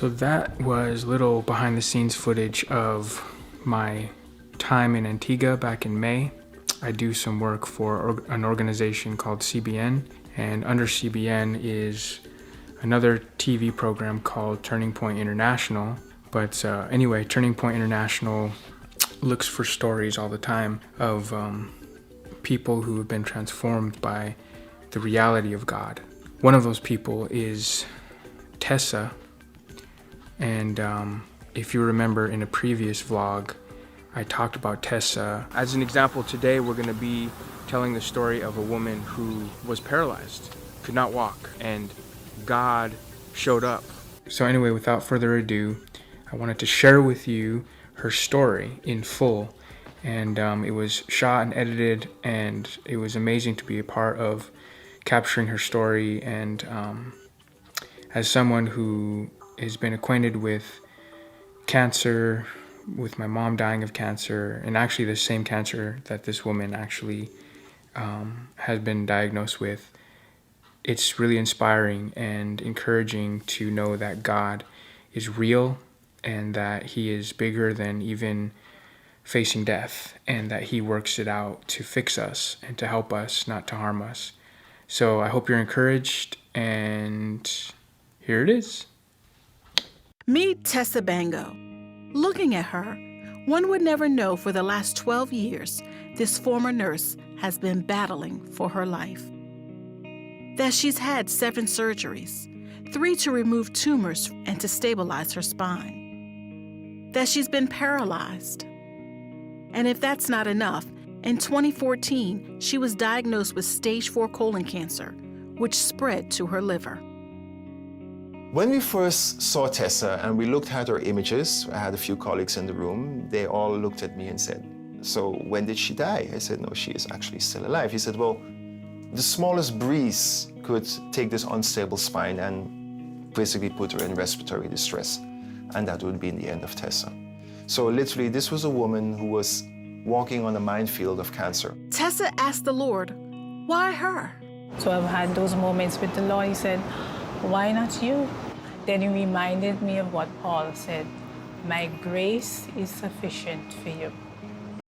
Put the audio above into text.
So that was little behind the scenes footage of my time in Antigua back in May. I do some work for an organization called CBN, and under CBN is another TV program called Turning Point International. But anyway, Turning Point International looks for stories all the time of people who have been transformed by the reality of God. One of those people is Tessa, and if you remember in a previous vlog, I talked about Tessa. As an example, today we're going to be telling the story of a woman who was paralyzed, could not walk, and God showed up. So anyway, without further ado, I wanted to share with you her story in full. And it was shot and edited, and it was amazing to be a part of capturing her story. And as someone who has been acquainted with cancer, with my mom dying of cancer, and actually the same cancer that this woman actually has been diagnosed with, it's really inspiring and encouraging to know that God is real and that He is bigger than even facing death, and that He works it out to fix us and to help us, not to harm us. So I hope you're encouraged, and here it is. Meet Tessa Bango. Looking at her, one would never know for the last 12 years this former nurse has been battling for her life. That she's had 7 surgeries, 3 to remove tumors and to stabilize her spine. That she's been paralyzed. And if that's not enough, in 2014, she was diagnosed with stage 4 colon cancer, which spread to her liver. When we first saw Tessa and we looked at her images, I had a few colleagues in the room, they all looked at me and said, "So when did she die?" I said, "No, she is actually still alive." He said, "Well, the smallest breeze could take this unstable spine and basically put her in respiratory distress, and that would be the end of Tessa." So literally, this was a woman who was walking on a minefield of cancer. Tessa asked the Lord, why her? So I've had those moments with the Lord. He said, "Why not you?" Then He reminded me of what Paul said, "My grace is sufficient for you."